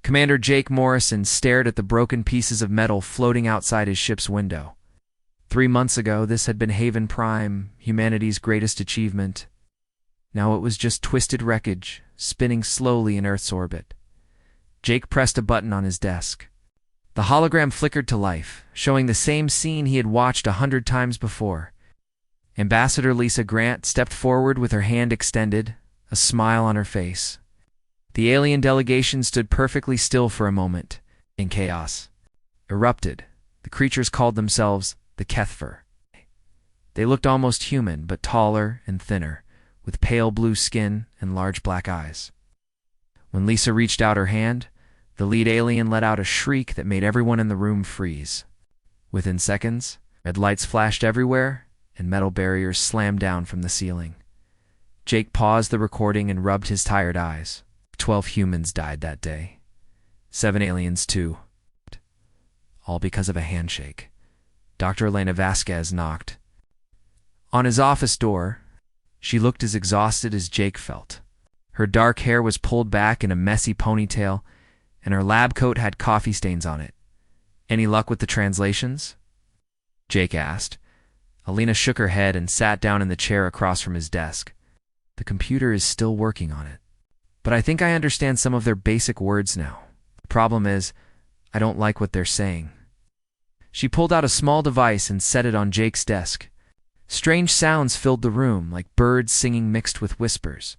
Commander Jake Morrison stared at the broken pieces of metal floating outside his ship's window. 3 months ago, this had been Haven Prime, humanity's greatest achievement. Now it was just twisted wreckage, spinning slowly in Earth's orbit. Jake pressed a button on his desk. The hologram flickered to life, showing the same scene he had watched 100 times before. Ambassador Lisa Grant stepped forward with her hand extended, a smile on her face. The alien delegation stood perfectly still for a moment, in chaos. Erupted. The creatures called themselves the Kethfer. They looked almost human, but taller and thinner, with pale blue skin and large black eyes. When Lisa reached out her hand, the lead alien let out a shriek that made everyone in the room freeze. Within seconds, red lights flashed everywhere, and metal barriers slammed down from the ceiling. Jake paused the recording and rubbed his tired eyes. 12 humans died that day. 7 aliens, too. All because of a handshake. Dr. Elena Vasquez knocked. On his office door, she looked as exhausted as Jake felt. Her dark hair was pulled back in a messy ponytail, and her lab coat had coffee stains on it. "Any luck with the translations?" Jake asked. Alina shook her head and sat down in the chair across from his desk. "The computer is still working on it. But I think I understand some of their basic words now. The problem is, I don't like what they're saying." She pulled out a small device and set it on Jake's desk. Strange sounds filled the room, like birds singing mixed with whispers.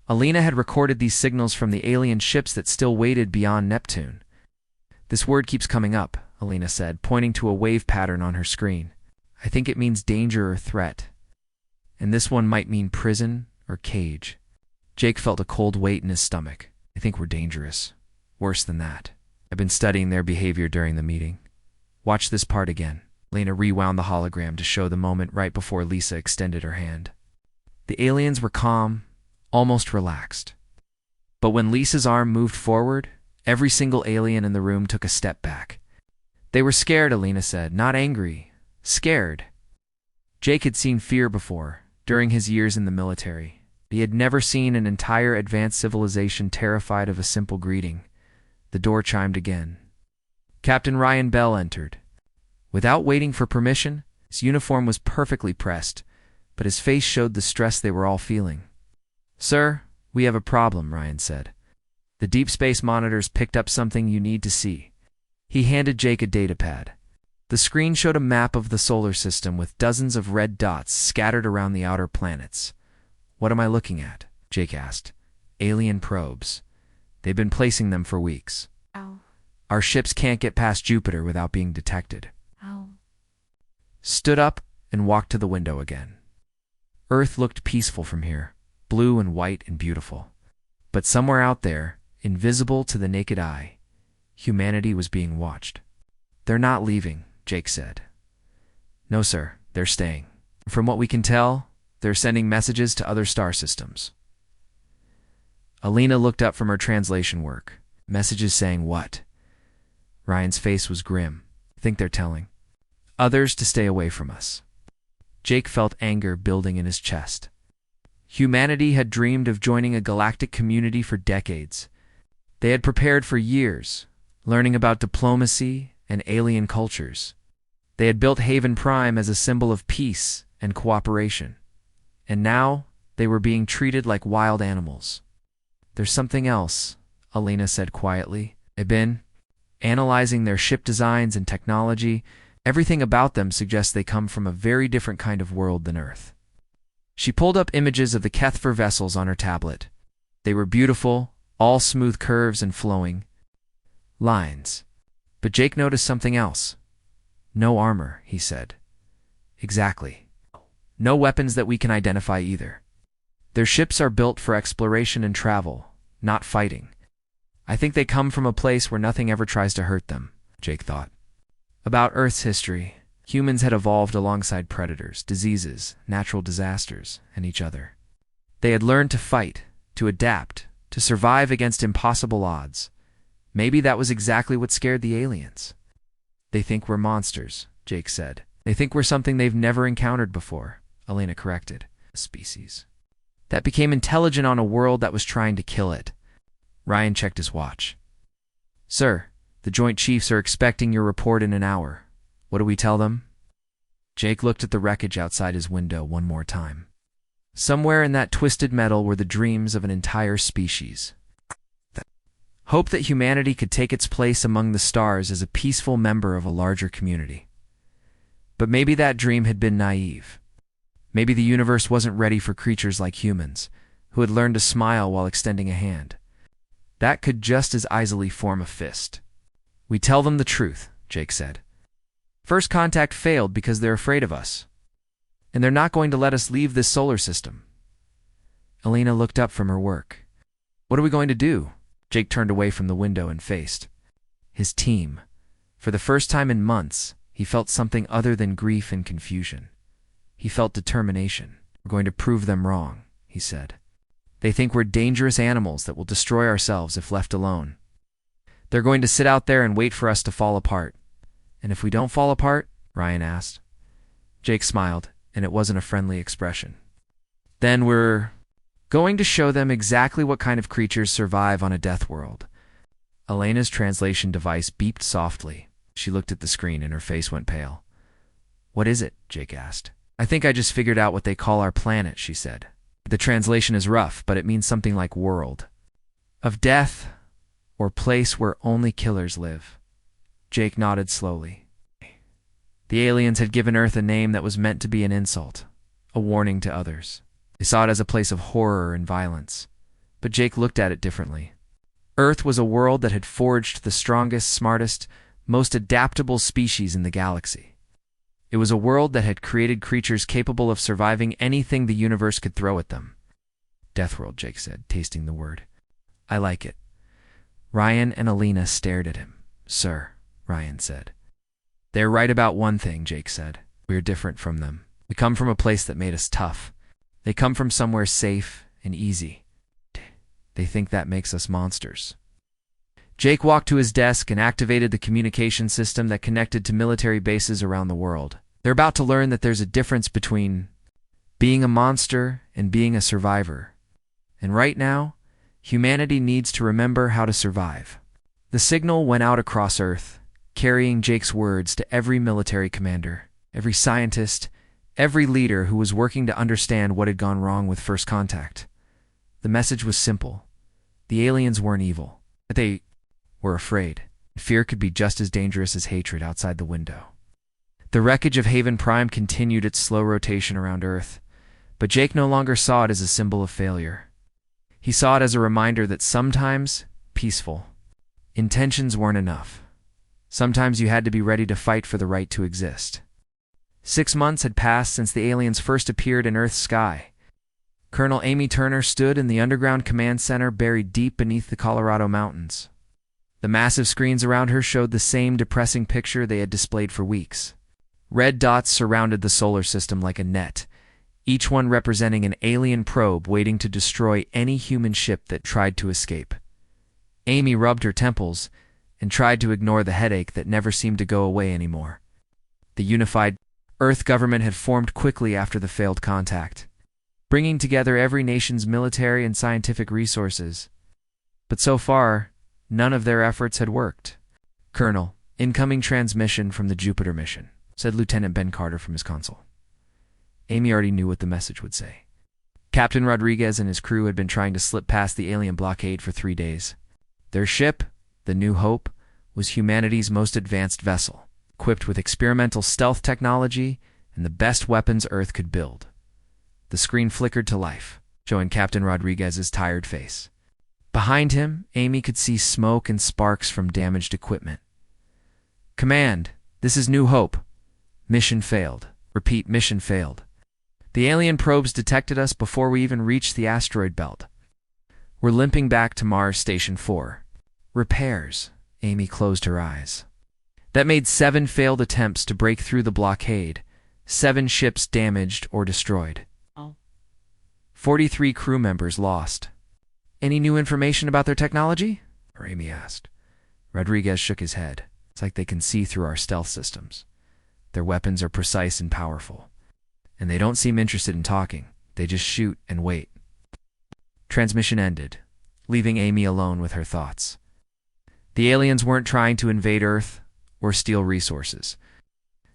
Alina had recorded these signals from the alien ships that still waited beyond Neptune. "This word keeps coming up," Alina said, pointing to a wave pattern on her screen. "I think it means danger or threat. And this one might mean prison or cage." Jake felt a cold weight in his stomach. "I think we're dangerous. Worse than that. I've been studying their behavior during the meeting. Watch this part again." Lena rewound the hologram to show the moment right before Lisa extended her hand. The aliens were calm, almost relaxed. But when Lisa's arm moved forward, every single alien in the room took a step back. They were scared, Alina said, not angry. Scared. Jake had seen fear before, during his years in the military. He had never seen an entire advanced civilization terrified of a simple greeting. The door chimed again. Captain Ryan Bell entered. Without waiting for permission, his uniform was perfectly pressed, but his face showed the stress they were all feeling. "Sir, we have a problem," Ryan said. "The deep space monitors picked up something you need to see." He handed Jake a datapad. The screen showed a map of the solar system with dozens of red dots scattered around the outer planets. "What am I looking at?" Jake asked. "Alien probes. They've been placing them for weeks. Ow. Our ships can't get past Jupiter without being detected." Ow. Stood up and walked to the window again. Earth looked peaceful from here, blue and white and beautiful. But somewhere out there, invisible to the naked eye, humanity was being watched. "They're not leaving," Jake said. "No, sir, they're staying. From what we can tell, they're sending messages to other star systems." Alina looked up from her translation work. Messages saying what? Ryan's face was grim. "I think they're telling others to stay away from us." Jake felt anger building in his chest. Humanity had dreamed of joining a galactic community for decades. They had prepared for years, learning about diplomacy and alien cultures. They had built Haven Prime as a symbol of peace and cooperation. And now, they were being treated like wild animals. "There's something else," Alina said quietly. "I've been analyzing their ship designs and technology. Everything about them suggests they come from a very different kind of world than Earth." She pulled up images of the Kethfer vessels on her tablet. They were beautiful, all smooth curves and flowing lines. But Jake noticed something else. "No armor," he said. "Exactly. No weapons that we can identify either. Their ships are built for exploration and travel, not fighting. I think they come from a place where nothing ever tries to hurt them," Jake thought. About Earth's history, humans had evolved alongside predators, diseases, natural disasters, and each other. They had learned to fight, to adapt, to survive against impossible odds. Maybe that was exactly what scared the aliens. "They think we're monsters," Jake said. "They think we're something they've never encountered before," Alina corrected. "A species that became intelligent on a world that was trying to kill it." Ryan checked his watch. Sir, the Joint Chiefs are expecting your report in an hour. What do we tell them? Jake looked at the wreckage outside his window one more time. Somewhere in that twisted metal were the dreams of an entire species. Hope that humanity could take its place among the stars as a peaceful member of a larger community. But maybe that dream had been naive. Maybe the universe wasn't ready for creatures like humans, who had learned to smile while extending a hand. That could just as easily form a fist. We tell them the truth, Jake said. First contact failed because they're afraid of us. And they're not going to let us leave this solar system. Elena looked up from her work. What are we going to do? Jake turned away from the window and faced his team. For the first time in months, he felt something other than grief and confusion. He felt determination. We're going to prove them wrong, he said. They think we're dangerous animals that will destroy ourselves if left alone. They're going to sit out there and wait for us to fall apart. And if we don't fall apart? Ryan asked. Jake smiled, and it wasn't a friendly expression. Then we're going to show them exactly what kind of creatures survive on a death world. Elena's translation device beeped softly. She looked at the screen and her face went pale. What is it? Jake asked. I think I just figured out what they call our planet, she said. The translation is rough, but it means something like world of death or place where only killers live. Jake nodded slowly. The aliens had given Earth a name that was meant to be an insult, a warning to others. They saw it as a place of horror and violence. But Jake looked at it differently. Earth was a world that had forged the strongest, smartest, most adaptable species in the galaxy. It was a world that had created creatures capable of surviving anything the universe could throw at them. Deathworld, Jake said, tasting the word. I like it. Ryan and Elena stared at him. Sir, Ryan said. They're right about one thing, Jake said. We're different from them. We come from a place that made us tough. They come from somewhere safe and easy. They think that makes us monsters. Jake walked to his desk and activated the communication system that connected to military bases around the world. They're about to learn that there's a difference between being a monster and being a survivor. And right now, humanity needs to remember how to survive. The signal went out across Earth, carrying Jake's words to every military commander, every scientist, every leader who was working to understand what had gone wrong with first contact. The message was simple. The aliens weren't evil. They were afraid. Fear could be just as dangerous as hatred outside the window. The wreckage of Haven Prime continued its slow rotation around Earth, but Jake no longer saw it as a symbol of failure. He saw it as a reminder that sometimes peaceful intentions weren't enough. Sometimes you had to be ready to fight for the right to exist. 6 months had passed since the aliens first appeared in Earth's sky. Colonel Amy Turner stood in the underground command center buried deep beneath the Colorado mountains. The massive screens around her showed the same depressing picture they had displayed for weeks. Red dots surrounded the solar system like a net, each one representing an alien probe waiting to destroy any human ship that tried to escape. Amy rubbed her temples and tried to ignore the headache that never seemed to go away anymore. The unified Earth government had formed quickly after the failed contact, bringing together every nation's military and scientific resources. But so far, none of their efforts had worked. Colonel, incoming transmission from the Jupiter mission, said Lieutenant Ben Carter from his console. Amy already knew what the message would say. Captain Rodriguez and his crew had been trying to slip past the alien blockade for 3 days. Their ship, the New Hope, was humanity's most advanced vessel, equipped with experimental stealth technology and the best weapons Earth could build. The screen flickered to life, showing Captain Rodriguez's tired face. Behind him, Amy could see smoke and sparks from damaged equipment. Command, this is New Hope. Mission failed. Repeat, mission failed. The alien probes detected us before we even reached the asteroid belt. We're limping back to Mars Station 4. Repairs. Amy closed her eyes. That made 7 failed attempts to break through the blockade, 7 ships damaged or destroyed. 43 crew members lost. Any new information about their technology? Amy asked. Rodriguez shook his head. It's like they can see through our stealth systems. Their weapons are precise and powerful. And they don't seem interested in talking. They just shoot and wait. Transmission ended, leaving Amy alone with her thoughts. The aliens weren't trying to invade Earth or steal resources.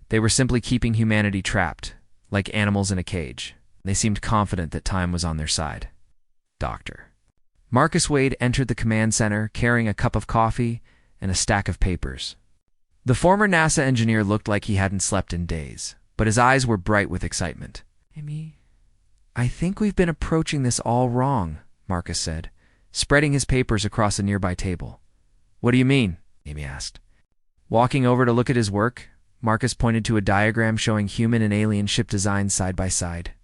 They were simply keeping humanity trapped, like animals in a cage. They seemed confident that time was on their side. Doctor. Marcus Wade entered the command center carrying a cup of coffee and a stack of papers. The former NASA engineer looked like he hadn't slept in days, but his eyes were bright with excitement. "Amy, I think we've been approaching this all wrong," Marcus said, spreading his papers across a nearby table. "What do you mean?" Amy asked. Walking over to look at his work, Marcus pointed to a diagram showing human and alien ship designs side by side.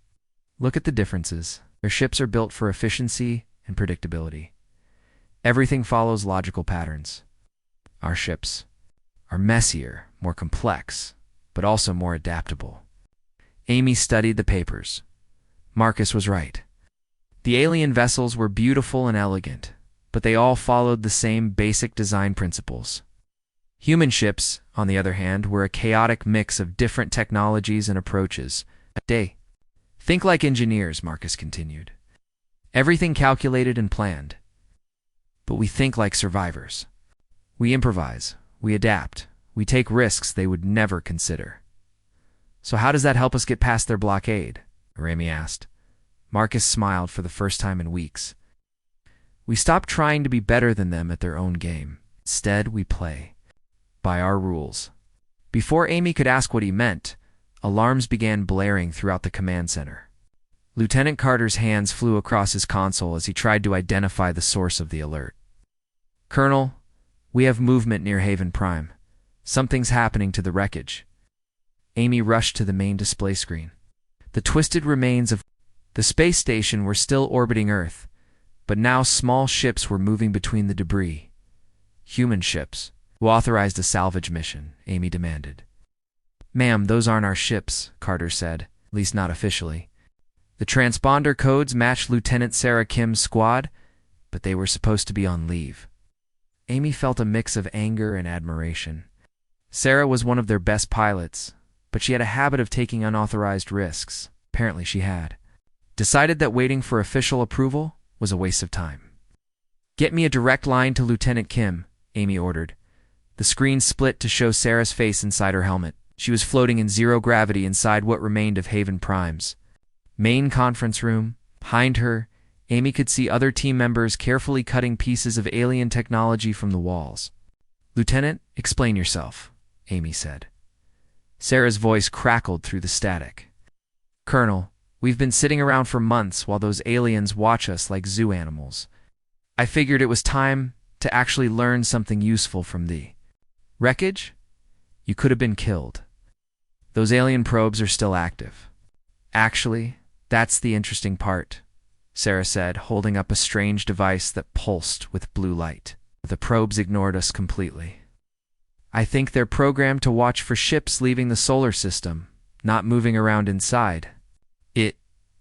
"Look at the differences. Their ships are built for efficiency and predictability. Everything follows logical patterns. Our ships are messier, more complex, but also more adaptable." Amy studied the papers. Marcus was right. The alien vessels were beautiful and elegant, but they all followed the same basic design principles. Human ships, on the other hand, were a chaotic mix of different technologies and approaches. Think like engineers, Marcus continued. Everything calculated and planned. But we think like survivors. We improvise, we adapt, we take risks they would never consider. "So how does that help us get past their blockade?" Rami asked. Marcus smiled for the first time in weeks. "We stop trying to be better than them at their own game. Instead, we play by our rules." Before Amy could ask what he meant, alarms began blaring throughout the command center. Lieutenant Carter's hands flew across his console as he tried to identify the source of the alert. "Colonel, we have movement near Haven Prime. Something's happening to the wreckage." Amy rushed to the main display screen. The twisted remains of the space station were still orbiting Earth, but now small ships were moving between the debris. "Human ships. Who authorized a salvage mission?" Amy demanded. "Ma'am, those aren't our ships," Carter said, "at least not officially. The transponder codes matched Lieutenant Sarah Kim's squad, but they were supposed to be on leave." Amy felt a mix of anger and admiration. Sarah was one of their best pilots, but she had a habit of taking unauthorized risks. Apparently she had. Decided that waiting for official approval was a waste of time. "Get me a direct line to Lieutenant Kim," Amy ordered. The screen split to show Sarah's face inside her helmet. She was floating in zero gravity inside what remained of Haven Prime's main conference room. Behind her, Amy could see other team members carefully cutting pieces of alien technology from the walls. "Lieutenant, explain yourself," Amy said. Sarah's voice crackled through the static. "Colonel, we've been sitting around for months while those aliens watch us like zoo animals. I figured it was time to actually learn something useful from the wreckage. You could have been killed. Those alien probes are still active." "Actually, that's the interesting part," Sarah said, holding up a strange device that pulsed with blue light. "The probes ignored us completely. I think they're programmed to watch for ships leaving the solar system, not moving around inside."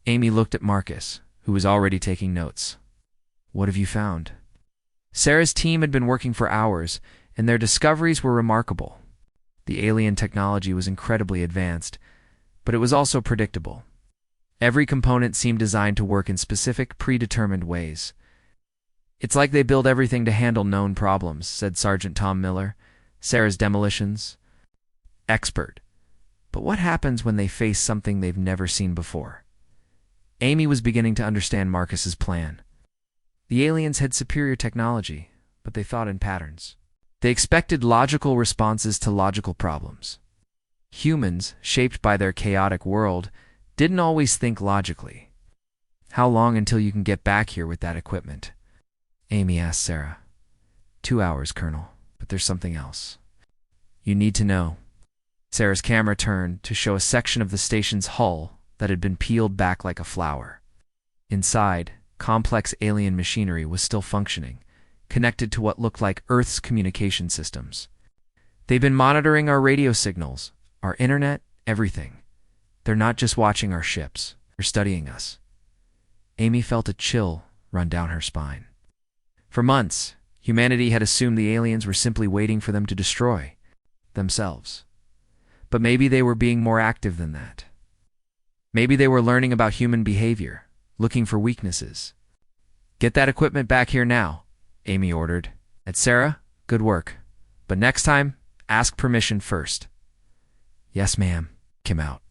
Amy looked at Marcus, who was already taking notes. "What have you found?" Sarah's team had been working for hours, and their discoveries were remarkable. The alien technology was incredibly advanced, but it was also predictable. Every component seemed designed to work in specific, predetermined ways. "It's like they build everything to handle known problems," said Sergeant Tom Miller, Sarah's demolitions expert. "But what happens when they face something they've never seen before?" Amy was beginning to understand Marcus's plan. The aliens had superior technology, but they thought in patterns. They expected logical responses to logical problems. Humans, shaped by their chaotic world, didn't always think logically. "How long until you can get back here with that equipment?" Amy asked Sarah. 2 hours, Colonel, but there's something else you need to know." Sarah's camera turned to show a section of the station's hull that had been peeled back like a flower. Inside, complex alien machinery was still functioning, connected to what looked like Earth's communication systems. "They've been monitoring our radio signals, our internet, everything. They're not just watching our ships, they're studying us." Amy felt a chill run down her spine. For months, humanity had assumed the aliens were simply waiting for them to destroy themselves. But maybe they were being more active than that. Maybe they were learning about human behavior, looking for weaknesses. "Get that equipment back here now," Amy ordered. "And Sarah, Good work. But next time, ask permission first." "Yes, ma'am," came out.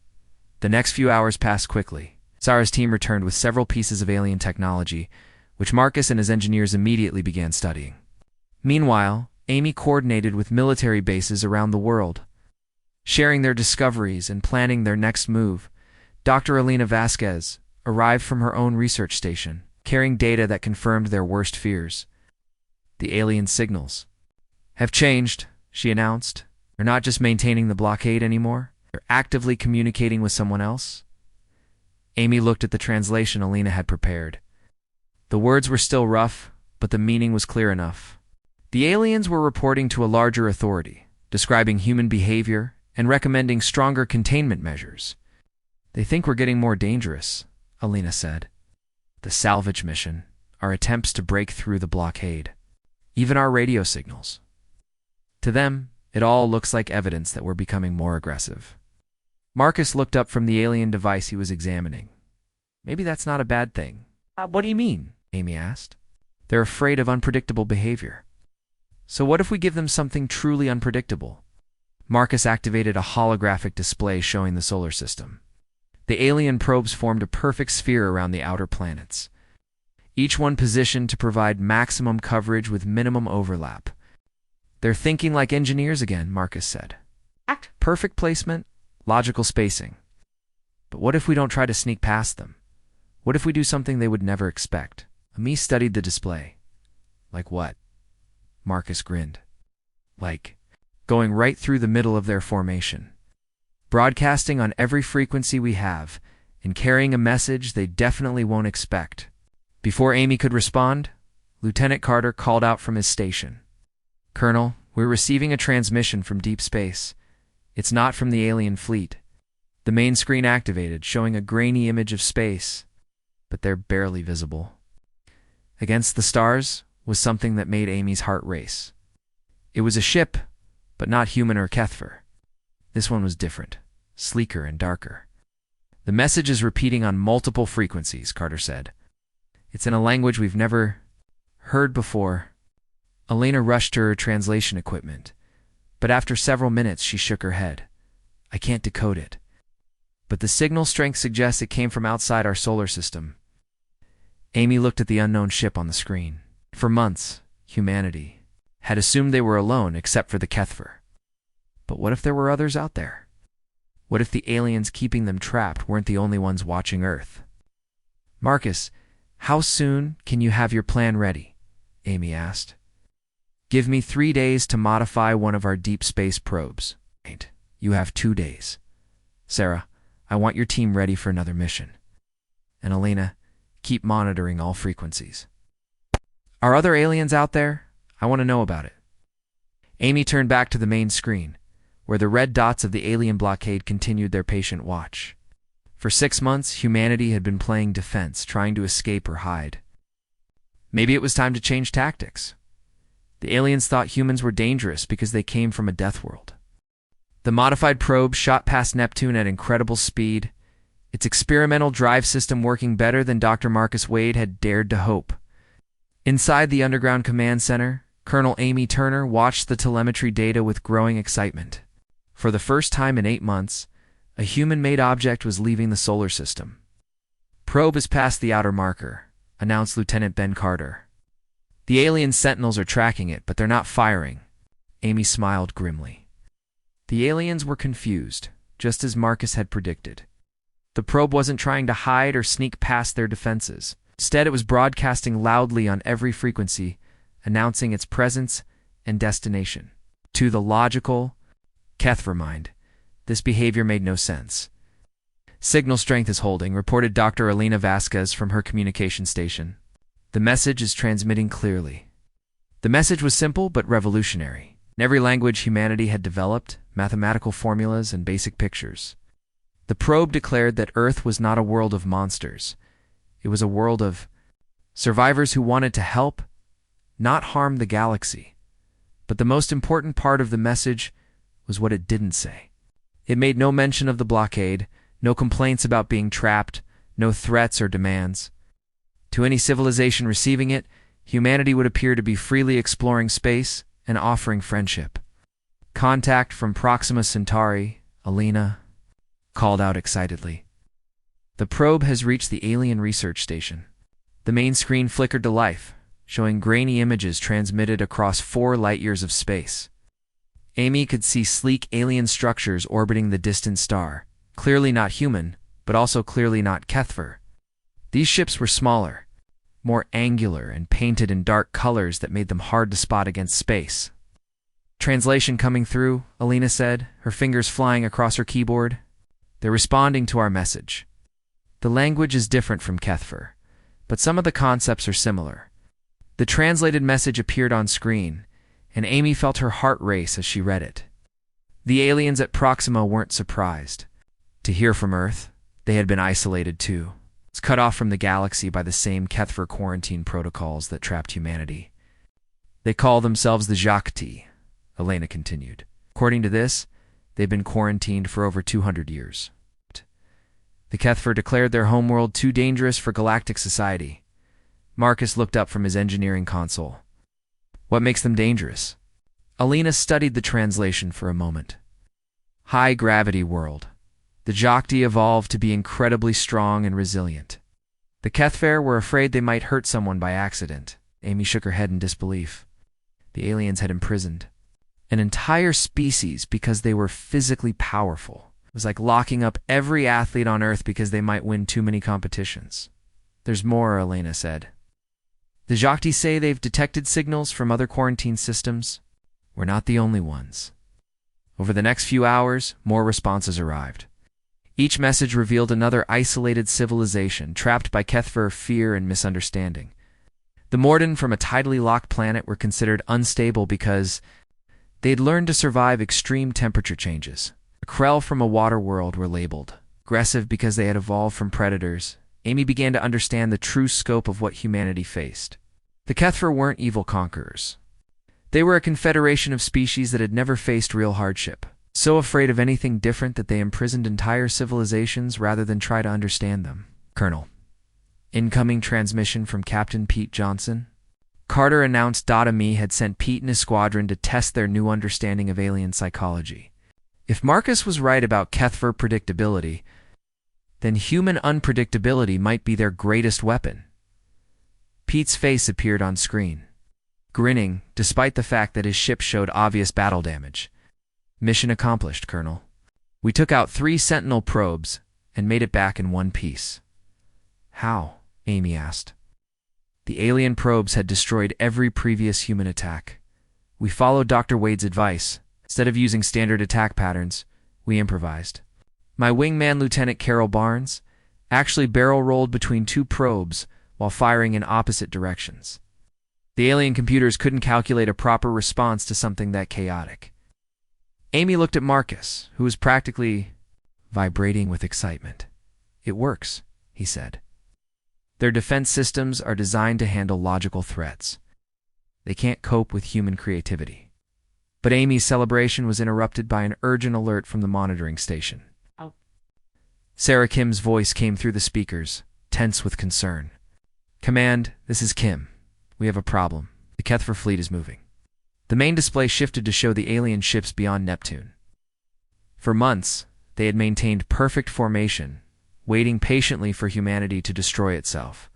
The next few hours passed quickly. Sarah's team returned with several pieces of alien technology, which Marcus and his engineers immediately began studying. Meanwhile, Amy coordinated with military bases around the world, sharing their discoveries and planning their next move. Dr. Elena Vasquez arrived from her own research station, carrying data that confirmed their worst fears. "The alien signals have changed," she announced. "They're not just maintaining the blockade anymore. They're actively communicating with someone else." Amy looked at the translation Elena had prepared. The words were still rough, but the meaning was clear enough. The aliens were reporting to a larger authority, describing human behavior and recommending stronger containment measures. "They think we're getting more dangerous," Elena said. "The salvage mission, our attempts to break through the blockade, even our radio signals. To them, it all looks like evidence that we're becoming more aggressive." Marcus looked up from the alien device he was examining. "Maybe that's not a bad thing." "What do you mean?" Amy asked. "They're afraid of unpredictable behavior. So what if we give them something truly unpredictable?" Marcus activated a holographic display showing the solar system. The alien probes formed a perfect sphere around the outer planets, each one positioned to provide maximum coverage with minimum overlap. "They're thinking like engineers again," Marcus said. "Perfect placement, logical spacing. But what if we don't try to sneak past them? What if we do something they would never expect?" Amy studied the display. "Like what?" Marcus grinned. "Like going right through the middle of their formation, broadcasting on every frequency we have, and carrying a message they definitely won't expect." Before Amy could respond, Lieutenant Carter called out from his station. "Colonel, we're receiving a transmission from deep space. It's not from the alien fleet." The main screen activated, showing a grainy image of space, but they're barely visible. Against the stars was something that made Amy's heart race. It was a ship, but not human or Kethver. This one was different, sleeker and darker. "The message is repeating on multiple frequencies," Carter said. "It's in a language we've never heard before." Elena rushed to her translation equipment, but after several minutes she shook her head. "I can't decode it. But the signal strength suggests it came from outside our solar system." Amy looked at the unknown ship on the screen. For months, humanity had assumed they were alone except for the Kethver. But what if there were others out there? What if the aliens keeping them trapped weren't the only ones watching Earth? "Marcus, how soon can you have your plan ready?" Amy asked. "Give me 3 days to modify one of our deep space probes." "You have 2 days. Sarah, I want your team ready for another mission. And Elena, keep monitoring all frequencies." "Are other aliens out there? I want to know about it." Amy turned back to the main screen, where the red dots of the alien blockade continued their patient watch. For 6 months, humanity had been playing defense, trying to escape or hide. Maybe it was time to change tactics. The aliens thought humans were dangerous because they came from a death world. The modified probe shot past Neptune at incredible speed, its experimental drive system working better than Dr. Marcus Wade had dared to hope. Inside the underground command center, Colonel Amy Turner watched the telemetry data with growing excitement. For the first time in 8 months, a human-made object was leaving the solar system. "Probe has passed the outer marker," announced Lieutenant Ben Carter. "The alien sentinels are tracking it, but they're not firing." Amy smiled grimly. The aliens were confused, just as Marcus had predicted. The probe wasn't trying to hide or sneak past their defenses. Instead, it was broadcasting loudly on every frequency, announcing its presence and destination. To the logical Kethver mind, this behavior made no sense. "Signal strength is holding," reported Dr. Elena Vasquez from her communication station. "The message is transmitting clearly." The message was simple but revolutionary. In every language humanity had developed, mathematical formulas and basic pictures. The probe declared that Earth was not a world of monsters. It was a world of survivors who wanted to help, not harm the galaxy. But the most important part of the message was what it didn't say. It made no mention of the blockade, no complaints about being trapped, no threats or demands. To any civilization receiving it, humanity would appear to be freely exploring space and offering friendship. "Contact from Proxima Centauri," Alina called out excitedly. "The probe has reached the alien research station." The main screen flickered to life, showing grainy images transmitted across 4 light-years of space. Amy could see sleek alien structures orbiting the distant star, clearly not human, but also clearly not Kethver. These ships were smaller, more angular, and painted in dark colors that made them hard to spot against space. "Translation coming through," Alina said, her fingers flying across her keyboard. "They're responding to our message. The language is different from Kethver, but some of the concepts are similar." The translated message appeared on screen, and Amy felt her heart race as she read it. The aliens at Proxima weren't surprised to hear from Earth. They had been isolated too. It's cut off from the galaxy by the same Kethver quarantine protocols that trapped humanity. "They call themselves the Jakti," Elena continued. "According to this, they've been quarantined for over 200 years. The Kethver declared their homeworld too dangerous for galactic society." Marcus looked up from his engineering console. "What makes them dangerous?" Alina studied the translation for a moment. "High-gravity world. The Jakti evolved to be incredibly strong and resilient. The Kethver were afraid they might hurt someone by accident." Amy shook her head in disbelief. The aliens had imprisoned an entire species because they were physically powerful. It was like locking up every athlete on Earth because they might win too many competitions. "There's more," Elena said. "The Jakti say they've detected signals from other quarantine systems. We're not the only ones." Over the next few hours, more responses arrived. Each message revealed another isolated civilization trapped by Kethver fear and misunderstanding. The Morden from a tidally locked planet were considered unstable because they'd learned to survive extreme temperature changes. The Krell from a water world were labeled aggressive because they had evolved from predators. Amy began to understand the true scope of what humanity faced. The Kethver weren't evil conquerors. They were a confederation of species that had never faced real hardship, so afraid of anything different that they imprisoned entire civilizations rather than try to understand them. "Colonel, incoming transmission from Captain Pete Johnson." Carter announced Me had sent Pete and his squadron to test their new understanding of alien psychology. If Marcus was right about Kethver predictability, then human unpredictability might be their greatest weapon. Pete's face appeared on screen, grinning despite the fact that his ship showed obvious battle damage. "Mission accomplished, Colonel. We took out 3 Sentinel probes and made it back in one piece." "How?" Amy asked. "The alien probes had destroyed every previous human attack. We followed Dr. Wade's advice. Instead of using standard attack patterns, we improvised. My wingman, Lieutenant Carol Barnes, actually barrel-rolled between 2 probes while firing in opposite directions. The alien computers couldn't calculate a proper response to something that chaotic." Amy looked at Marcus, who was practically vibrating with excitement. "It works," he said. "Their defense systems are designed to handle logical threats. They can't cope with human creativity." But Amy's celebration was interrupted by an urgent alert from the monitoring station. "Oh." Sarah Kim's voice came through the speakers, tense with concern. "Command, this is Kim. We have a problem. The Kethver fleet is moving." The main display shifted to show the alien ships beyond Neptune. For months, they had maintained perfect formation, waiting patiently for humanity to destroy itself.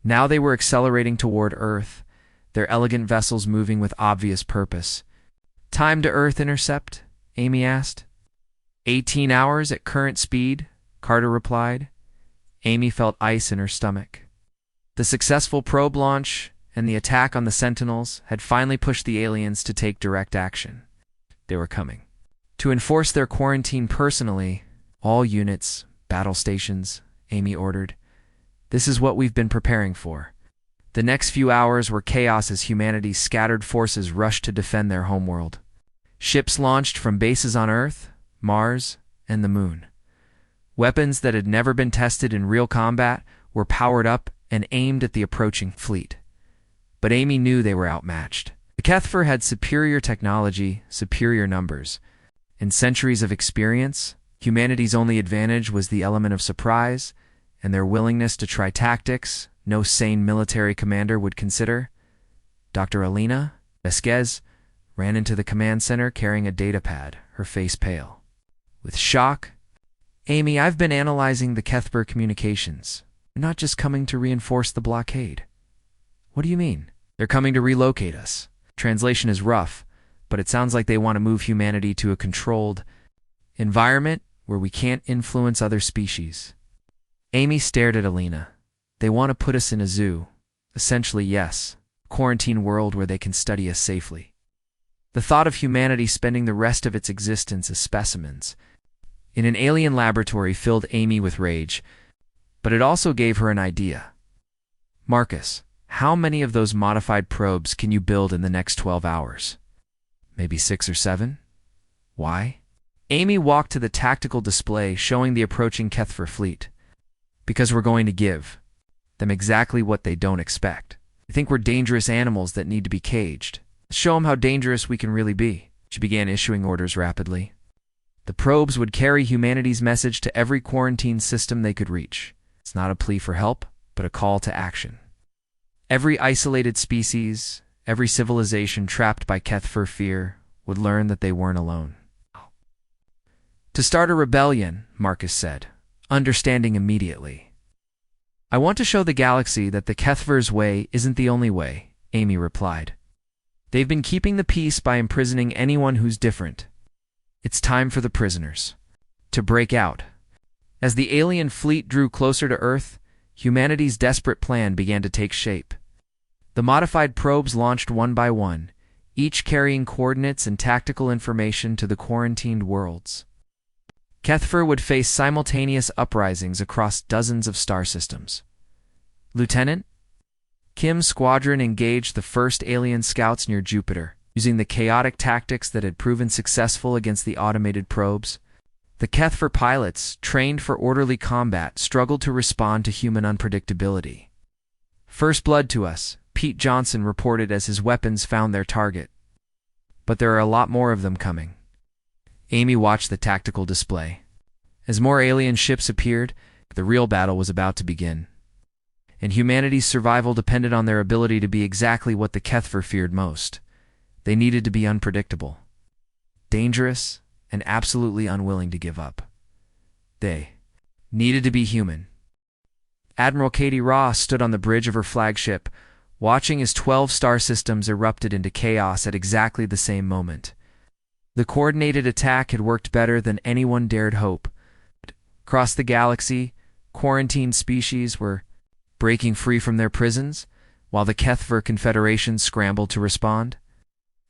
Now they were accelerating toward Earth, their elegant vessels moving with obvious purpose. "Time to Earth intercept?" Amy asked. 18 hours at current speed, Carter replied. Amy felt ice in her stomach. The successful probe launch and the attack on the Sentinels had finally pushed the aliens to take direct action. They were coming. To enforce their quarantine personally, "All units, battle stations," Amy ordered. "This is what we've been preparing for." The next few hours were chaos as humanity's scattered forces rushed to defend their homeworld. Ships launched from bases on Earth, Mars, and the Moon. Weapons that had never been tested in real combat were powered up and aimed at the approaching fleet. But Amy knew they were outmatched. The Kethver had superior technology, superior numbers, and centuries of experience. Humanity's only advantage was the element of surprise and their willingness to try tactics no sane military commander would consider. "Dr. Alina?" Vasquez ran into the command center carrying a datapad, her face pale. With shock, "Amy, I've been analyzing the Kethver communications. They're not just coming to reinforce the blockade." "What do you mean?" "They're coming to relocate us." Translation is rough, but it sounds like they want to move humanity to a controlled environment where we can't influence other species. Amy stared at Alina. "They want to put us in a zoo." "Essentially, yes. A quarantine world where they can study us safely." The thought of humanity spending the rest of its existence as specimens in an alien laboratory filled Amy with rage, but it also gave her an idea. "Marcus, how many of those modified probes can you build in the next 12 hours? Maybe 6 or 7? Why?" Amy walked to the tactical display showing the approaching Kethver fleet. "Because we're going to give them exactly what they don't expect. They think we're dangerous animals that need to be caged. Let's show them how dangerous we can really be." She began issuing orders rapidly. The probes would carry humanity's message to every quarantine system they could reach. It's not a plea for help, but a call to action. Every isolated species, every civilization trapped by Kethver fear would learn that they weren't alone. "To start a rebellion," Marcus said, understanding immediately. "I want to show the galaxy that the Kethver's way isn't the only way," Amy replied. "They've been keeping the peace by imprisoning anyone who's different. It's time for the prisoners to break out." As the alien fleet drew closer to Earth, humanity's desperate plan began to take shape. The modified probes launched one by one, each carrying coordinates and tactical information to the quarantined worlds. Kethver would face simultaneous uprisings across dozens of star systems. Lieutenant Kim's squadron engaged the first alien scouts near Jupiter, using the chaotic tactics that had proven successful against the automated probes. The Kethver pilots, trained for orderly combat, struggled to respond to human unpredictability. "First blood to us," Pete Johnson reported as his weapons found their target. "But there are a lot more of them coming." Amy watched the tactical display. As more alien ships appeared, the real battle was about to begin. And humanity's survival depended on their ability to be exactly what the Kethver feared most. They needed to be unpredictable, dangerous, and absolutely unwilling to give up. They needed to be human. Admiral Katie Ross stood on the bridge of her flagship, watching as 12 star systems erupted into chaos at exactly the same moment. The coordinated attack had worked better than anyone dared hope. Across the galaxy, quarantined species were breaking free from their prisons, while the Kethver Confederation scrambled to respond.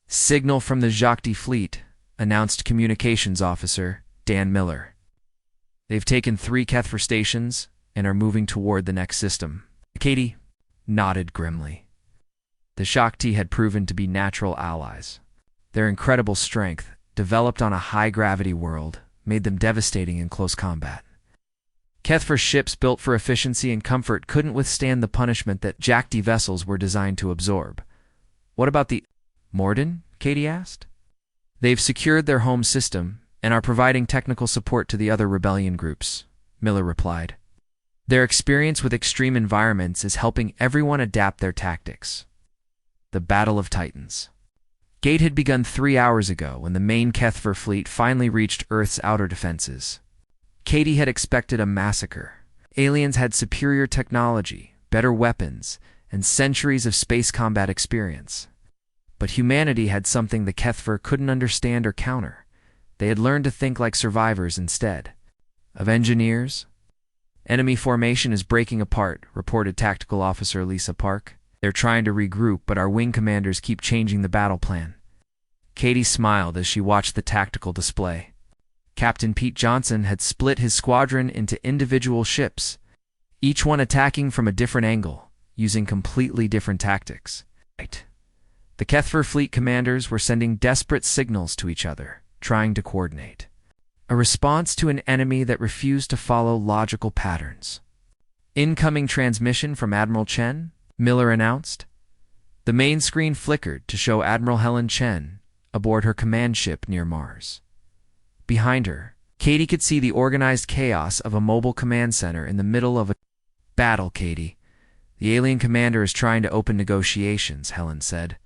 "Signal from the Jacques fleet," announced Communications Officer Dan Miller. "They've taken 3 Kethver stations and are moving toward the next system." Katie nodded grimly. The Jacques had proven to be natural allies. Their incredible strength, developed on a high-gravity world, made them devastating in close combat. Kethver ships built for efficiency and comfort couldn't withstand the punishment that Jacques vessels were designed to absorb. "What about the Morden?" Katie asked. "They've secured their home system and are providing technical support to the other rebellion groups," Miller replied. "Their experience with extreme environments is helping everyone adapt their tactics." The Battle of Titans. Gate had begun 3 hours ago when the main Kethver fleet finally reached Earth's outer defenses. Katie had expected a massacre. Aliens had superior technology, better weapons, and centuries of space combat experience. But humanity had something the Kethver couldn't understand or counter. They had learned to think like survivors instead of engineers. "Enemy formation is breaking apart," reported Tactical Officer Lisa Park. "They're trying to regroup, but our wing commanders keep changing the battle plan." Katie smiled as she watched the tactical display. Captain Pete Johnson had split his squadron into individual ships, each one attacking from a different angle, using completely different tactics. The Kethver fleet commanders were sending desperate signals to each other, trying to coordinate a response to an enemy that refused to follow logical patterns. "Incoming transmission from Admiral Chen," Miller announced. The main screen flickered to show Admiral Helen Chen aboard her command ship near Mars. Behind her, Katie could see the organized chaos of a mobile command center in the middle of a battle. "Katie, the alien commander is trying to open negotiations," Helen said.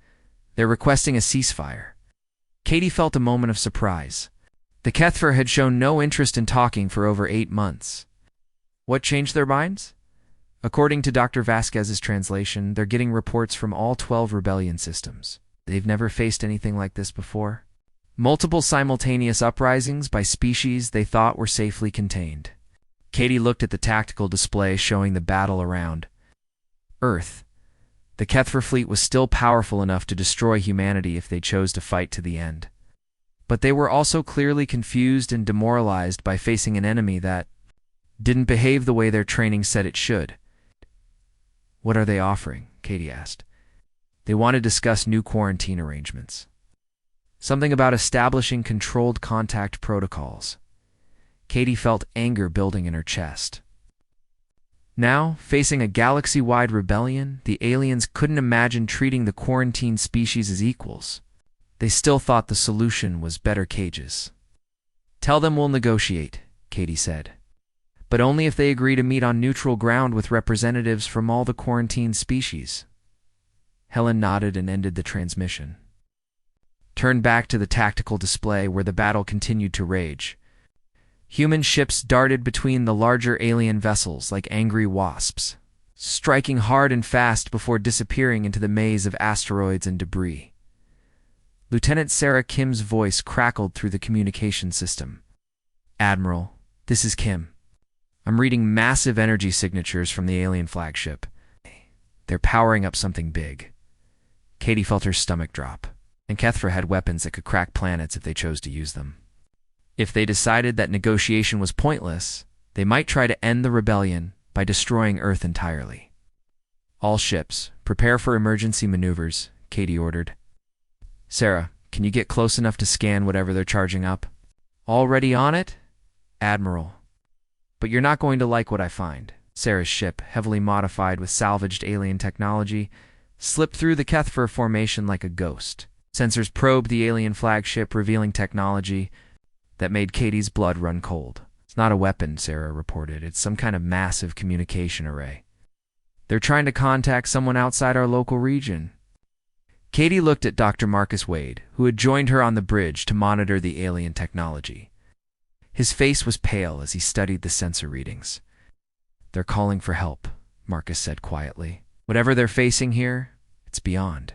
They're requesting a ceasefire. Katie felt a moment of surprise. The Kethver had shown no interest in talking for over 8 months. What changed their minds? According to Dr. Vasquez's translation, they're getting reports from all 12 rebellion systems. They've never faced anything like this before. Multiple simultaneous uprisings by species they thought were safely contained. Katie looked at the tactical display showing the battle around Earth. The Kethver fleet was still powerful enough to destroy humanity if they chose to fight to the end. But they were also clearly confused and demoralized by facing an enemy that didn't behave the way their training said it should. What are they offering? Katie asked. They want to discuss new quarantine arrangements. Something about establishing controlled contact protocols. Katie felt anger building in her chest. Now, facing a galaxy-wide rebellion, the aliens couldn't imagine treating the quarantined species as equals. They still thought the solution was better cages. Tell them we'll negotiate, Katie said. But only if they agree to meet on neutral ground with representatives from all the quarantined species. Helen nodded and ended the transmission. Turned back to the tactical display where the battle continued to rage. Human ships darted between the larger alien vessels like angry wasps, striking hard and fast before disappearing into the maze of asteroids and debris. Lieutenant Sarah Kim's voice crackled through the communication system. Admiral, this is Kim. I'm reading massive energy signatures from the alien flagship. They're powering up something big. Katie felt her stomach drop, and Kethver had weapons that could crack planets if they chose to use them. If they decided that negotiation was pointless, they might try to end the rebellion by destroying Earth entirely. All ships, prepare for emergency maneuvers, Katie ordered. Sarah, can you get close enough to scan whatever they're charging up? Already on it? Admiral. But you're not going to like what I find. Sarah's ship, heavily modified with salvaged alien technology, slipped through the Kethver formation like a ghost. Sensors probed the alien flagship, revealing technology that made Katie's blood run cold. It's not a weapon, Sarah reported. It's some kind of massive communication array. They're trying to contact someone outside our local region. Katie looked at Dr. Marcus Wade, who had joined her on the bridge to monitor the alien technology. His face was pale as he studied the sensor readings. They're calling for help, Marcus said quietly. Whatever they're facing here, it's beyond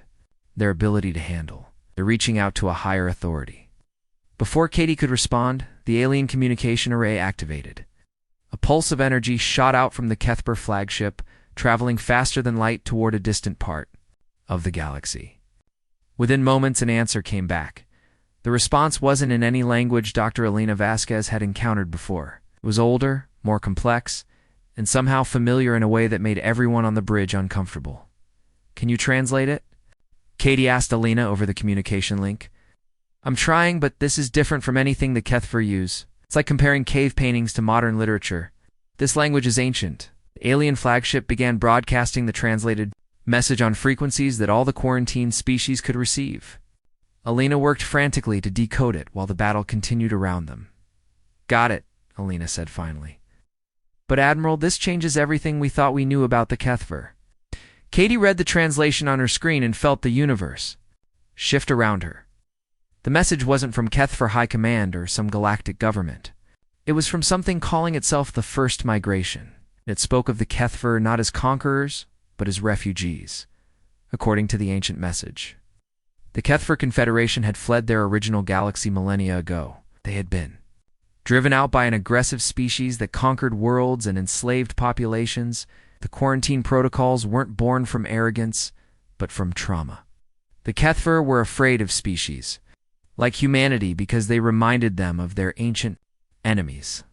their ability to handle. They're reaching out to a higher authority. Before Katie could respond, the alien communication array activated. A pulse of energy shot out from the Kethver flagship, traveling faster than light toward a distant part of the galaxy. Within moments, an answer came back. The response wasn't in any language Dr. Elena Vasquez had encountered before. It was older, more complex, and somehow familiar in a way that made everyone on the bridge uncomfortable. Can you translate it? Katie asked Elena over the communication link. I'm trying, but this is different from anything the Kethver use. It's like comparing cave paintings to modern literature. This language is ancient. The alien flagship began broadcasting the translated message on frequencies that all the quarantined species could receive. Elena worked frantically to decode it while the battle continued around them. Got it, Elena said finally. But Admiral, this changes everything we thought we knew about the Kethver. Katie read the translation on her screen and felt the universe shift around her. The message wasn't from Kethver High Command or some galactic government. It was from something calling itself the First Migration. It spoke of the Kethver not as conquerors, but as refugees, according to the ancient message. The Kethver Confederation had fled their original galaxy millennia ago. They had been driven out by an aggressive species that conquered worlds and enslaved populations. The quarantine protocols weren't born from arrogance, but from trauma. The Kethver were afraid of species like humanity because they reminded them of their ancient enemies.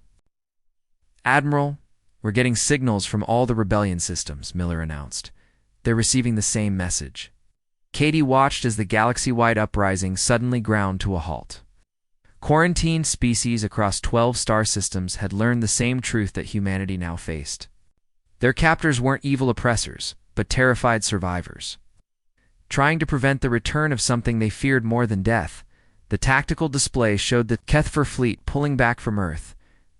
Admiral, we're getting signals from all the rebellion systems, Miller announced. They're receiving the same message. Katie watched as the galaxy-wide uprising suddenly ground to a halt. Quarantined species across 12 star systems had learned the same truth that humanity now faced. Their captors weren't evil oppressors, but terrified survivors. Trying to prevent the return of something they feared more than death, the tactical display showed the Kethver fleet pulling back from Earth,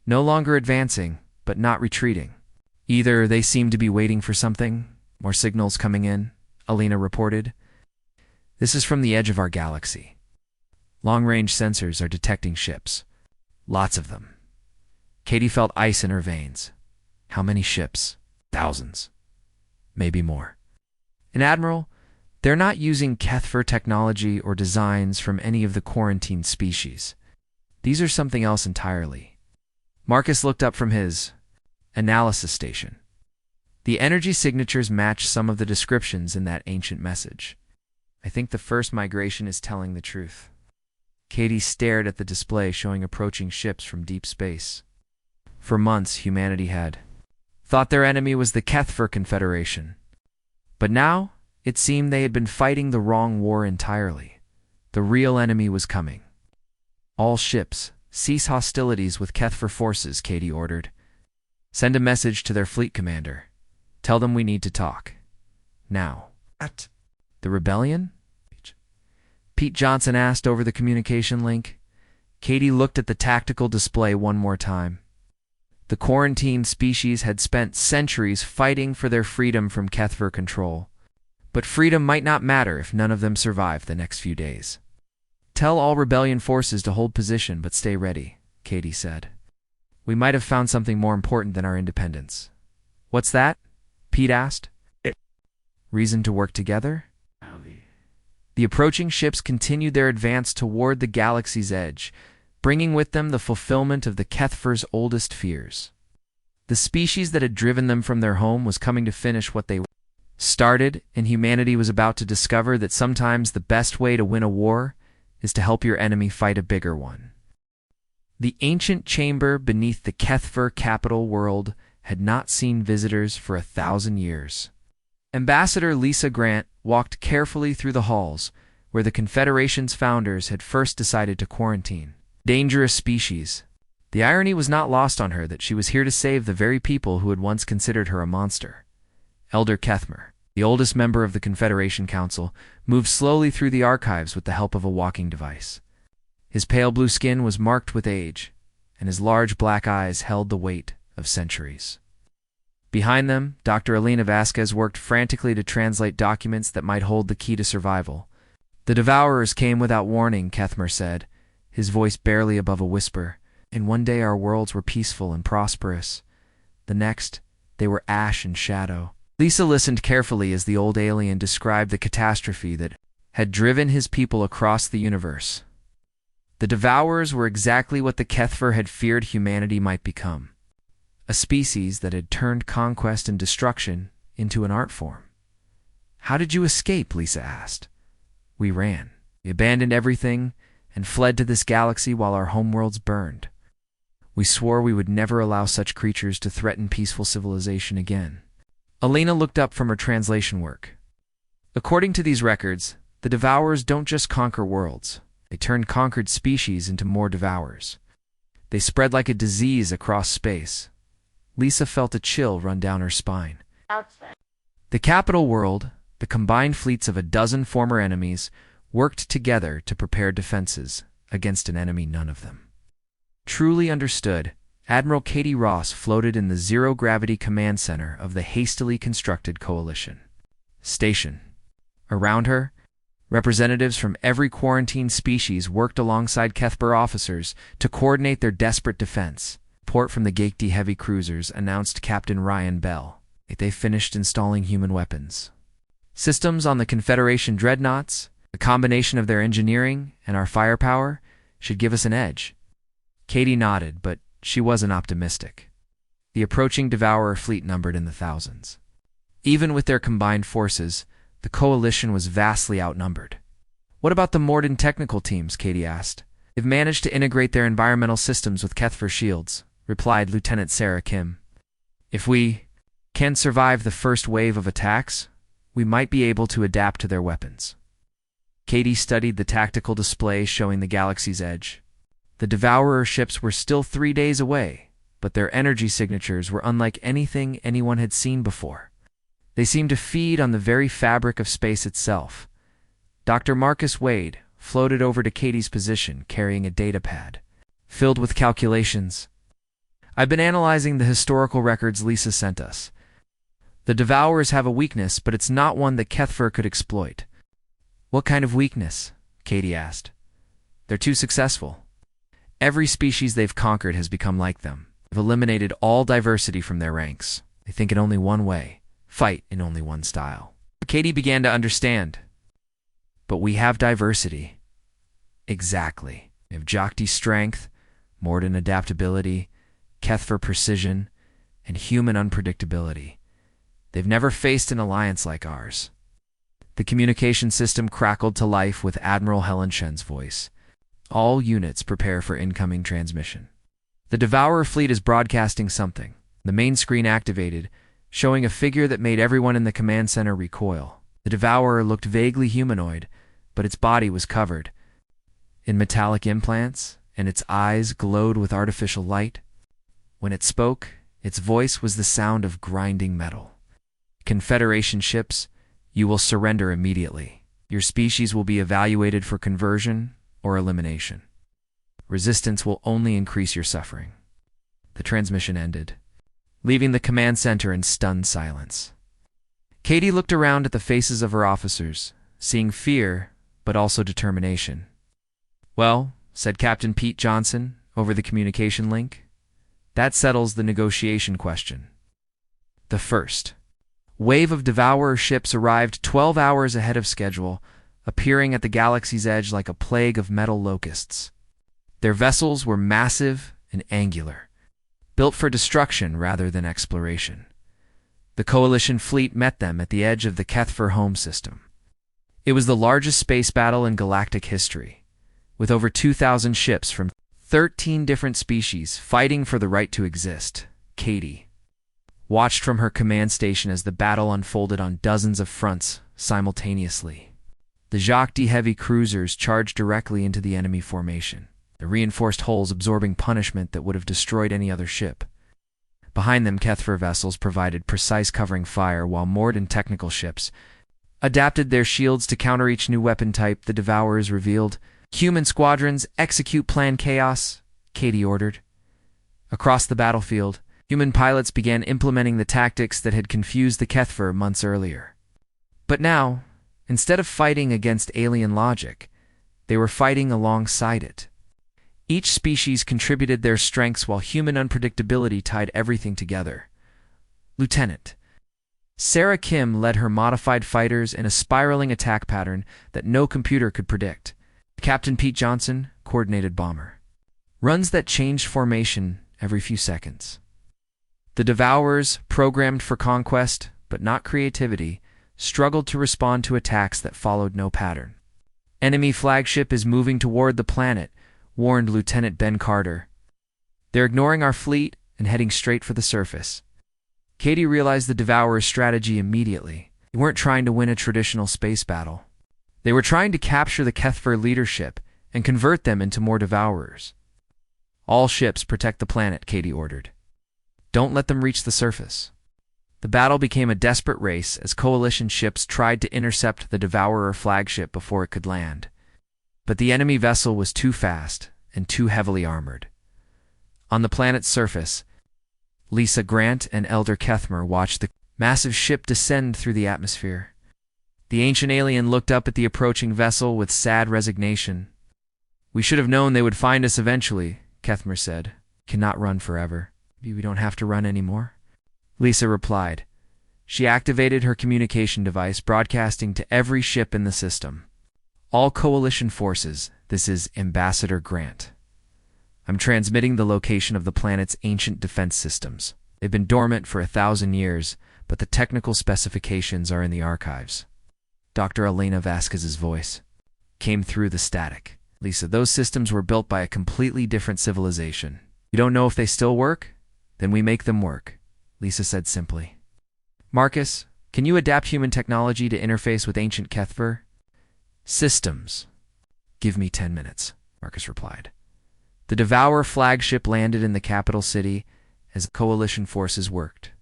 no longer advancing, but not retreating. Either they seemed to be waiting for something, more signals coming in, Elena reported. This is from the edge of our galaxy. Long-range sensors are detecting ships. Lots of them. Katie felt ice in her veins. How many ships? Thousands. Maybe more. And Admiral, they're not using Kethfer technology or designs from any of the quarantined species. These are something else entirely. Marcus looked up from his analysis station. The energy signatures match some of the descriptions in that ancient message. I think the first migration is telling the truth. Katie stared at the display showing approaching ships from deep space. For months, humanity had thought their enemy was the Kethfer Confederation. But now, it seemed they had been fighting the wrong war entirely. The real enemy was coming. All ships, cease hostilities with Kethfer forces, Katie ordered. Send a message to their fleet commander. Tell them we need to talk. Now. At the rebellion? Pete Johnson asked over the communication link. Katie looked at the tactical display one more time. The quarantined species had spent centuries fighting for their freedom from Kethfer control. But freedom might not matter if none of them survived the next few days. Tell all rebellion forces to hold position but stay ready, Katie said. We might have found something more important than our independence. What's that? Pete asked. Reason to work together? The approaching ships continued their advance toward the galaxy's edge, bringing with them the fulfillment of the Kethfer's oldest fears. The species that had driven them from their home was coming to finish what they started, and humanity was about to discover that sometimes the best way to win a war is to help your enemy fight a bigger one. The ancient chamber beneath the Kethfer capital world had not seen visitors for 1,000 years. Ambassador Lisa Grant walked carefully through the halls where the Confederation's founders had first decided to quarantine dangerous species. The irony was not lost on her that she was here to save the very people who had once considered her a monster. Elder Kethmer, the oldest member of the Confederation Council, moved slowly through the archives with the help of a walking device. His pale blue skin was marked with age, and his large black eyes held the weight of centuries. Behind them, Dr. Elena Vasquez worked frantically to translate documents that might hold the key to survival. The Devourers came without warning, Kethmer said, his voice barely above a whisper. And one day our worlds were peaceful and prosperous. The next, they were ash and shadow. Lisa listened carefully as the old alien described the catastrophe that had driven his people across the universe. The Devourers were exactly what the Kethfer had feared humanity might become. A species that had turned conquest and destruction into an art form. How did you escape? Lisa asked. We ran. We abandoned everything and fled to this galaxy while our homeworlds burned. We swore we would never allow such creatures to threaten peaceful civilization again. Elena looked up from her translation work. According to these records, the Devourers don't just conquer worlds. They turn conquered species into more Devourers. They spread like a disease across space. Lisa felt a chill run down her spine. Outside. The capital world, the combined fleets of a dozen former enemies, worked together to prepare defenses against an enemy none of them truly understood. Admiral Katie Ross floated in the zero-gravity command center of the hastily constructed coalition station. Around her, representatives from every quarantined species worked alongside Kethber officers to coordinate their desperate defense. Report from the Gaekti heavy cruisers announced Captain Ryan Bell. They finished installing human weapons systems on the Confederation dreadnoughts. The combination of their engineering and our firepower should give us an edge. Katie nodded, but she wasn't optimistic. The approaching Devourer fleet numbered in the thousands. Even with their combined forces, the coalition was vastly outnumbered. What about the Morden technical teams? Katie asked. They've managed to integrate their environmental systems with Kethfer shields, replied Lieutenant Sarah Kim. If we can survive the first wave of attacks, we might be able to adapt to their weapons. Katie studied the tactical display showing the galaxy's edge. The Devourer ships were still 3 days away, but their energy signatures were unlike anything anyone had seen before. They seemed to feed on the very fabric of space itself. Dr. Marcus Wade floated over to Katie's position carrying a datapad filled with calculations. I've been analyzing the historical records Lisa sent us. The Devourers have a weakness, but it's not one that Kethfer could exploit. What kind of weakness? Katie asked. They're too successful. Every species they've conquered has become like them. They've eliminated all diversity from their ranks. They think in only one way, fight in only one style. Katie began to understand. But we have diversity. Exactly. We have Jokti strength, Morden adaptability, Kethfer precision, and human unpredictability. They've never faced an alliance like ours. The communication system crackled to life with Admiral Helen Shen's voice. All units prepare for incoming transmission. The Devourer fleet is broadcasting something. The main screen activated, showing a figure that made everyone in the command center recoil. The Devourer looked vaguely humanoid, but its body was covered in metallic implants, and its eyes glowed with artificial light. When it spoke, its voice was the sound of grinding metal. Confederation ships, you will surrender immediately. Your species will be evaluated for conversion or elimination. Resistance will only increase your suffering. The transmission ended, leaving the command center in stunned silence. Katie looked around at the faces of her officers, seeing fear, but also determination. Well, said Captain Pete Johnson over the communication link, that settles the negotiation question. The first wave of Devourer ships arrived 12 hours ahead of schedule, appearing at the galaxy's edge like a plague of metal locusts. Their vessels were massive and angular, built for destruction rather than exploration. The Coalition fleet met them at the edge of the Kethfer home system. It was the largest space battle in galactic history, with over 2,000 ships from 13 different species fighting for the right to exist. Katie watched from her command station as the battle unfolded on dozens of fronts simultaneously. The Jokti heavy cruisers charged directly into the enemy formation, the reinforced hulls absorbing punishment that would have destroyed any other ship. Behind them, Kethfer vessels provided precise covering fire, while moored and technical ships adapted their shields to counter each new weapon type. The Devourers revealed. Human squadrons, execute Plan Chaos, Katie ordered. Across the battlefield, human pilots began implementing the tactics that had confused the Kethfer months earlier. But now, instead of fighting against alien logic, they were fighting alongside it. Each species contributed their strengths while human unpredictability tied everything together. Lieutenant Sarah Kim led her modified fighters in a spiraling attack pattern that no computer could predict. Captain Pete Johnson coordinated bomber runs that changed formation every few seconds. The Devourers, programmed for conquest but not creativity, struggled to respond to attacks that followed no pattern. Enemy flagship is moving toward the planet, warned Lieutenant Ben Carter. They're ignoring our fleet and heading straight for the surface. Katie realized the Devourers' strategy immediately. They weren't trying to win a traditional space battle. They were trying to capture the Kethfer leadership and convert them into more Devourers. All ships protect the planet, Katie ordered. Don't let them reach the surface. The battle became a desperate race as Coalition ships tried to intercept the Devourer flagship before it could land. But the enemy vessel was too fast and too heavily armored. On the planet's surface, Lisa Grant and Elder Kethmer watched the massive ship descend through the atmosphere. The ancient alien looked up at the approaching vessel with sad resignation. We should have known they would find us eventually, Kethmer said. Cannot run forever. Maybe we don't have to run anymore. Lisa replied. She activated her communication device, broadcasting to every ship in the system. All Coalition forces, this is Ambassador Grant. I'm transmitting the location of the planet's ancient defense systems. They've been dormant for 1,000 years, but the technical specifications are in the archives. Dr. Elena Vasquez's voice came through the static. Lisa, those systems were built by a completely different civilization. You don't know if they still work? Then we make them work, Lisa said simply. Marcus, can you adapt human technology to interface with ancient Kethfer? Systems. Give me 10 minutes, Marcus replied. The Devourer flagship landed in the capital city as Coalition forces worked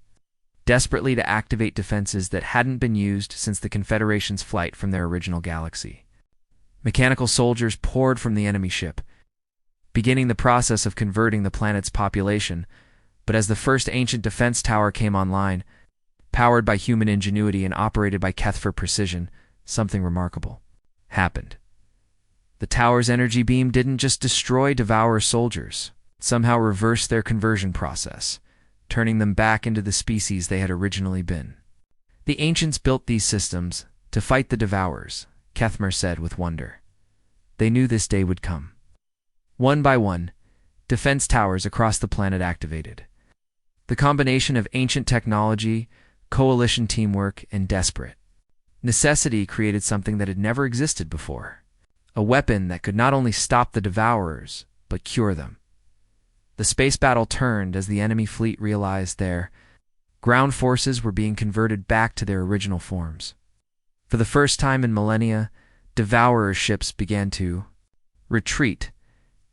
desperately to activate defenses that hadn't been used since the Confederation's flight from their original galaxy. Mechanical soldiers poured from the enemy ship, beginning the process of converting the planet's population, but as the first ancient defense tower came online, powered by human ingenuity and operated by Kethfer precision, something remarkable happened. The tower's energy beam didn't just destroy Devourer soldiers, it somehow reversed their conversion process, turning them back into the species they had originally been. The ancients built these systems to fight the Devourers, Kethmer said with wonder. They knew this day would come. One by one, defense towers across the planet activated. The combination of ancient technology, coalition teamwork, and desperate necessity created something that had never existed before. A weapon that could not only stop the Devourers, but cure them. The space battle turned as the enemy fleet realized their ground forces were being converted back to their original forms. For the first time in millennia, Devourer ships began to retreat.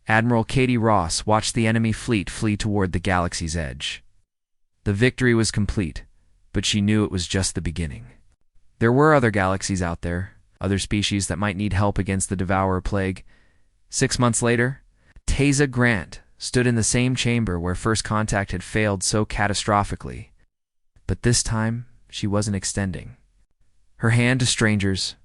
Admiral Katie Ross watched the enemy fleet flee toward the galaxy's edge. The victory was complete, but she knew it was just the beginning. There were other galaxies out there, other species that might need help against the Devourer plague. 6 months later, Taza Grant stood in the same chamber where first contact had failed so catastrophically. But this time, she wasn't extending her hand to strangers.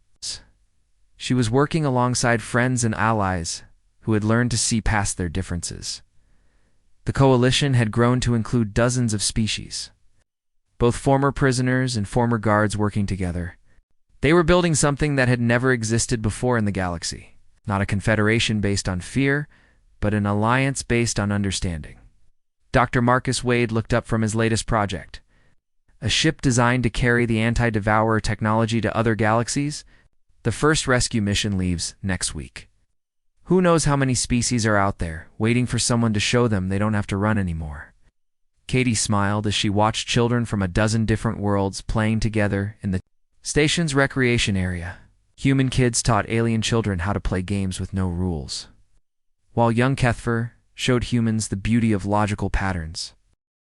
She was working alongside friends and allies who had learned to see past their differences. The coalition had grown to include dozens of species, both former prisoners and former guards working together. They were building something that had never existed before in the galaxy, not a confederation based on fear, but an alliance based on understanding. Dr. Marcus Wade looked up from his latest project, a ship designed to carry the anti-Devourer technology to other galaxies. The first rescue mission leaves next week. Who knows how many species are out there, waiting for someone to show them they don't have to run anymore. Katie smiled as she watched children from a dozen different worlds playing together in the station's recreation area. Human kids taught alien children how to play games with no rules, while young Kethver showed humans the beauty of logical patterns.